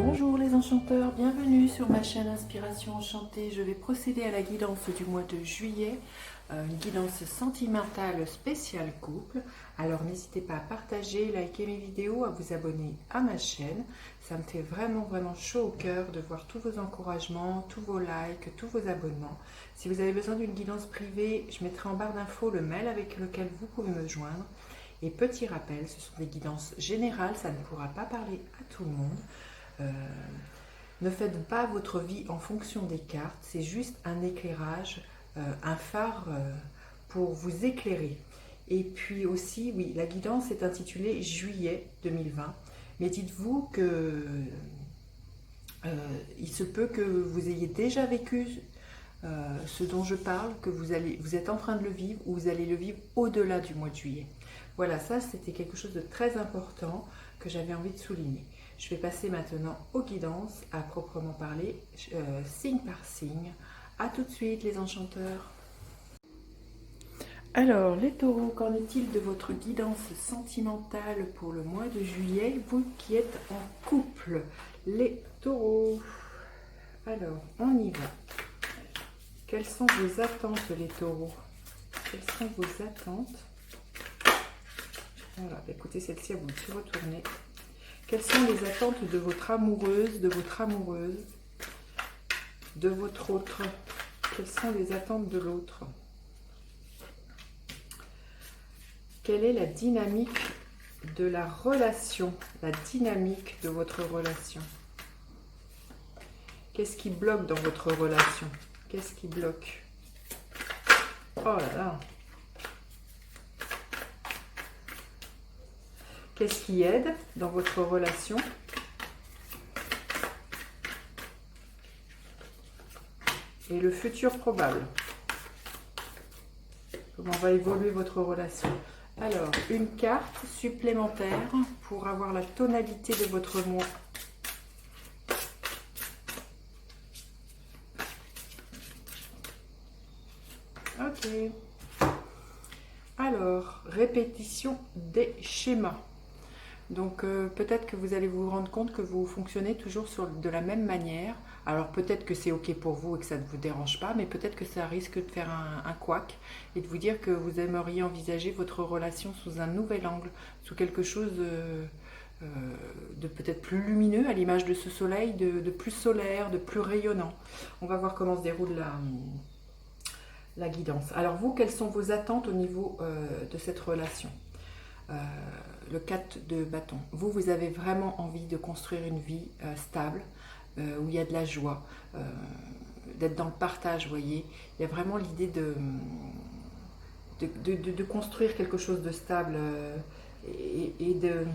Bonjour les enchanteurs, bienvenue sur ma chaîne Inspiration Enchantée. Je vais procéder à la guidance du mois de juillet, une guidance sentimentale spéciale couple. Alors n'hésitez pas à partager, liker mes vidéos, à vous abonner à ma chaîne. Ça me fait vraiment chaud au cœur de voir tous vos encouragements, tous vos likes, tous vos abonnements. Si vous avez besoin d'une guidance privée, je mettrai en barre d'infos le mail avec lequel vous pouvez me joindre. Et petit rappel, ce sont des guidances générales, ça ne pourra pas parler à tout le monde. Ne faites pas votre vie en fonction des cartes, c'est juste un éclairage, un phare pour vous éclairer. Et puis aussi, oui, la guidance est intitulée Juillet 2020, mais dites-vous que il se peut que vous ayez déjà vécu ce dont je parle, que vous êtes en train de le vivre ou vous allez le vivre au-delà du mois de juillet. Voilà, ça c'était quelque chose de très important que j'avais envie de souligner. Je vais passer maintenant aux guidances à proprement parler, signe par signe. A tout de suite les enchanteurs. Alors les taureaux, qu'en est-il de votre guidance sentimentale pour le mois de juillet, vous qui êtes en couple? Les taureaux. Alors, on y va. Quelles sont vos attentes les taureaux? Quelles sont vos attentes? Voilà, écoutez, celle-ci, à vous de se retourner. Quelles sont les attentes de votre amoureuse, de votre autre? Quelles sont les attentes de l'autre? Quelle est la dynamique de la relation? La dynamique de votre relation? Qu'est-ce qui bloque dans votre relation? Qu'est-ce qui bloque? Oh là là! Qu'est-ce qui aide dans votre relation? Et le futur probable. Comment va évoluer votre relation? Alors, une carte supplémentaire pour avoir la tonalité de votre mois. Ok. Alors, répétition des schémas. Donc peut-être que vous allez vous rendre compte que vous fonctionnez toujours de la même manière. Alors peut-être que c'est ok pour vous et que ça ne vous dérange pas, mais peut-être que ça risque de faire un couac et de vous dire que vous aimeriez envisager votre relation sous un nouvel angle, sous quelque chose de peut-être plus lumineux, à l'image de ce soleil, de plus solaire, de plus rayonnant. On va voir comment se déroule la guidance. Alors vous, quelles sont vos attentes au niveau de cette relation? Le 4 de bâton. Vous avez vraiment envie de construire une vie stable, où il y a de la joie, d'être dans le partage, vous voyez. Il y a vraiment l'idée de construire quelque chose de stable et de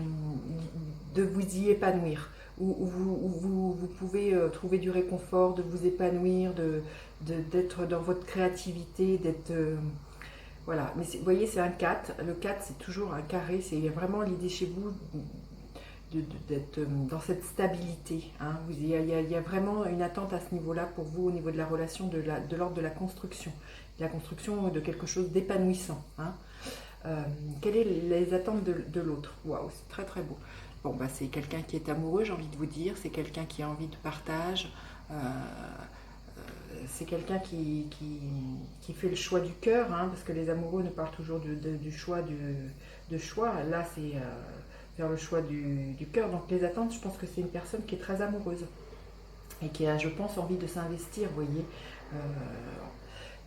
vous y épanouir, où vous pouvez trouver du réconfort, de vous épanouir, d'être dans votre créativité, d'être... Voilà, mais vous voyez, c'est un 4. Le 4, c'est toujours un carré. C'est vraiment l'idée chez vous d'être dans cette stabilité. Hein. Il y a vraiment une attente à ce niveau-là pour vous, au niveau de la relation, de l'ordre de la construction. La construction de quelque chose d'épanouissant. Hein. Quelles sont les attentes de l'autre? Waouh, c'est très beau. Bon, bah, c'est quelqu'un qui est amoureux, j'ai envie de vous dire. C'est quelqu'un qui a envie de partage. C'est quelqu'un qui fait le choix du cœur, hein, parce que les amoureux nous parlent toujours du choix de choix. Là, c'est faire le choix du cœur. Donc les attentes, je pense que c'est une personne qui est très amoureuse et qui a, je pense, envie de s'investir, vous voyez.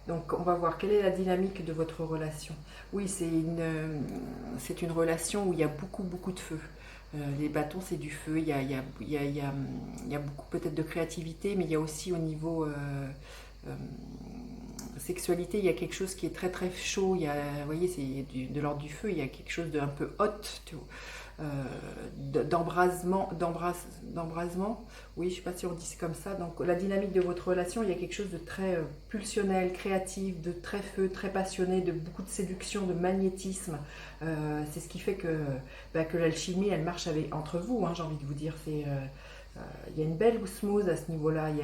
Donc on va voir quelle est la dynamique de votre relation. Oui, c'est une relation où il y a beaucoup de feu. Les bâtons, c'est du feu. Il y a beaucoup peut-être de créativité, mais il y a aussi au niveau sexualité, il y a quelque chose qui est très chaud. Vous voyez, c'est de l'ordre du feu. Il y a quelque chose d'un peu hot, d'embrasement. Oui, je ne sais pas si on dit comme ça. Donc la dynamique de votre relation, il y a quelque chose de très pulsionnel, créatif, de très feu, très passionné, de beaucoup de séduction, de magnétisme. C'est ce qui fait que l'alchimie, elle marche entre vous, hein, j'ai envie de vous dire. Il y a une belle osmose à ce niveau-là. Il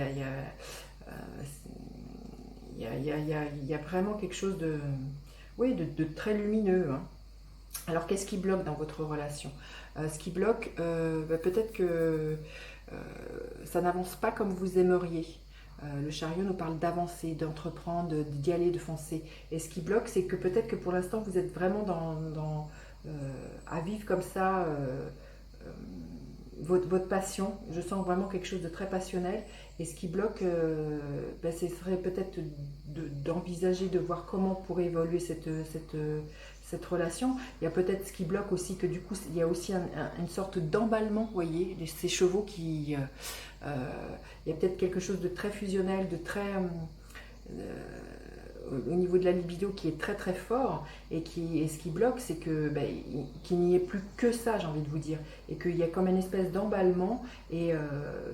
y a vraiment quelque chose de très lumineux. Hein. Alors, qu'est-ce qui bloque dans votre relation? Ce qui bloque, peut-être que ça n'avance pas comme vous aimeriez. Le chariot nous parle d'avancer, d'entreprendre, d'y aller, de foncer. Et ce qui bloque, c'est que peut-être que pour l'instant, vous êtes vraiment à vivre comme ça votre passion. Je sens vraiment quelque chose de très passionnel. Et ce qui bloque, ce serait peut-être d'envisager de voir comment pourrait évoluer cette relation. Il y a peut-être ce qui bloque aussi, que du coup, il y a aussi une sorte d'emballement, vous voyez, ces chevaux qui... il y a peut-être quelque chose de très fusionnel, de très... au niveau de la libido qui est très très fort, et ce qui bloque, c'est que qu'il n'y ait plus que ça, j'ai envie de vous dire, et qu'il y a comme une espèce d'emballement, et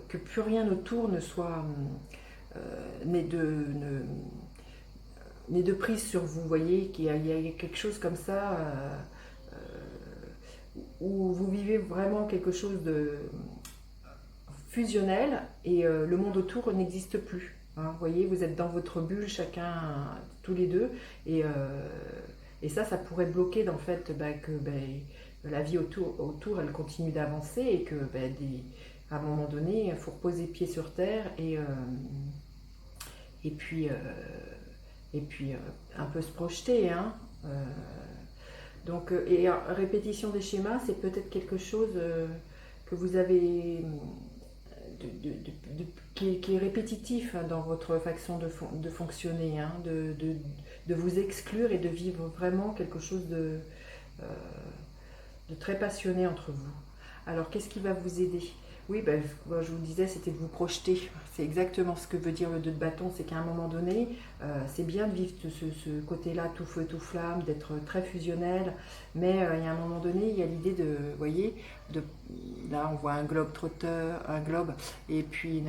que plus rien autour ne soit n'ait de prise sur vous, vous voyez, qu'il y a quelque chose comme ça où vous vivez vraiment quelque chose de fusionnel, et le monde autour n'existe plus. Hein, vous voyez, vous êtes dans votre bulle, chacun, tous les deux, et ça pourrait bloquer en fait que la vie autour elle continue d'avancer, et que à un moment donné, il faut reposer pied sur terre, et puis un peu se projeter. Hein, donc, et répétition des schémas, c'est peut-être quelque chose que vous avez... qui est répétitif, hein, dans votre façon de fonctionner, hein, de vous exclure et de vivre vraiment quelque chose de très passionné entre vous. Alors, qu'est-ce qui va vous aider? Oui, je vous disais, c'était de vous projeter. C'est exactement ce que veut dire le 2 de bâton, c'est qu'à un moment donné, c'est bien de vivre ce côté-là, tout feu, tout flamme, d'être très fusionnel, mais il y a un moment donné, il y a l'idée de, vous voyez, là on voit un globe trotteur, un globe, et puis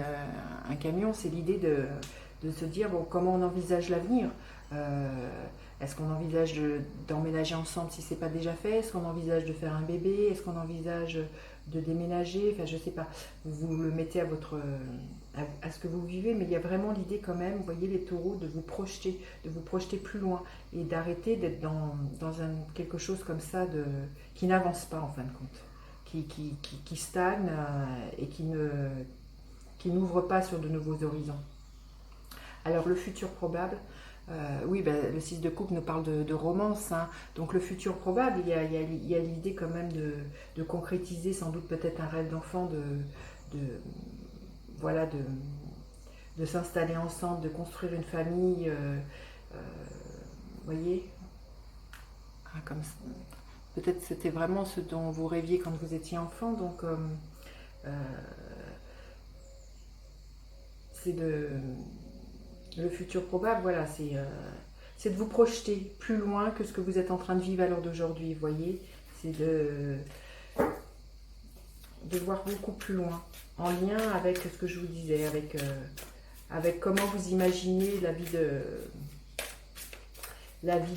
un camion, c'est l'idée de se dire, bon, comment on envisage l'avenir? Est-ce qu'on envisage d'emménager ensemble si ce n'est pas déjà fait? Est-ce qu'on envisage de faire un bébé? Est-ce qu'on envisage de déménager? Enfin, je ne sais pas. Vous le mettez à ce que vous vivez, mais il y a vraiment l'idée quand même, vous voyez les taureaux, de vous projeter plus loin, et d'arrêter d'être dans quelque chose comme ça qui n'avance pas en fin de compte, qui stagne, et qui n'ouvre pas sur de nouveaux horizons. Alors, le futur probable, oui, le 6 de coupe nous parle de romance, hein. Donc le futur probable, il y a l'idée quand même de concrétiser sans doute peut-être un rêve d'enfant, de s'installer ensemble, de construire une famille, voyez, comme peut-être c'était vraiment ce dont vous rêviez quand vous étiez enfant, donc c'est le futur probable, voilà, c'est de vous projeter plus loin que ce que vous êtes en train de vivre à l'heure d'aujourd'hui, vous voyez. C'est de voir beaucoup plus loin, en lien avec ce que je vous disais, avec comment vous imaginez la vie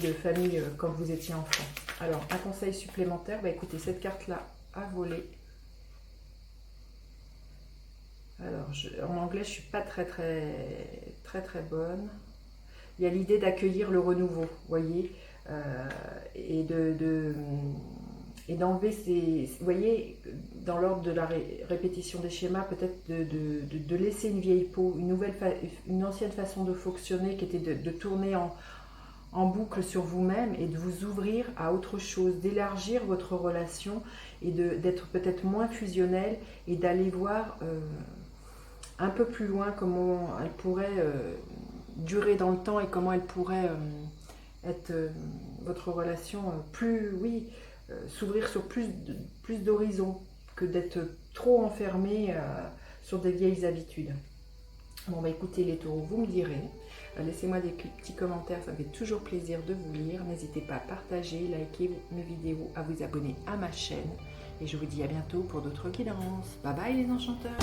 de famille quand vous étiez enfant. Alors, un conseil supplémentaire, écoutez, cette carte-là a volé. Alors, en anglais, je ne suis pas très bonne. Il y a l'idée d'accueillir le renouveau, vous voyez, et d'enlever ces... Vous voyez, dans l'ordre de la répétition des schémas, peut-être de laisser une vieille peau, une ancienne façon de fonctionner, qui était de tourner en boucle sur vous-même, et de vous ouvrir à autre chose, d'élargir votre relation, et d'être peut-être moins fusionnel, et d'aller voir... un peu plus loin comment elle pourrait durer dans le temps, et comment elle pourrait être votre relation s'ouvrir sur plus d'horizons, que d'être trop enfermé sur des vieilles habitudes. Bon, écoutez les taureaux, vous me direz, laissez-moi des petits commentaires, ça me fait toujours plaisir de vous lire. N'hésitez pas à partager, liker mes vidéos, à vous abonner à ma chaîne, et je vous dis à bientôt pour d'autres guidances. Bye bye les enchanteurs.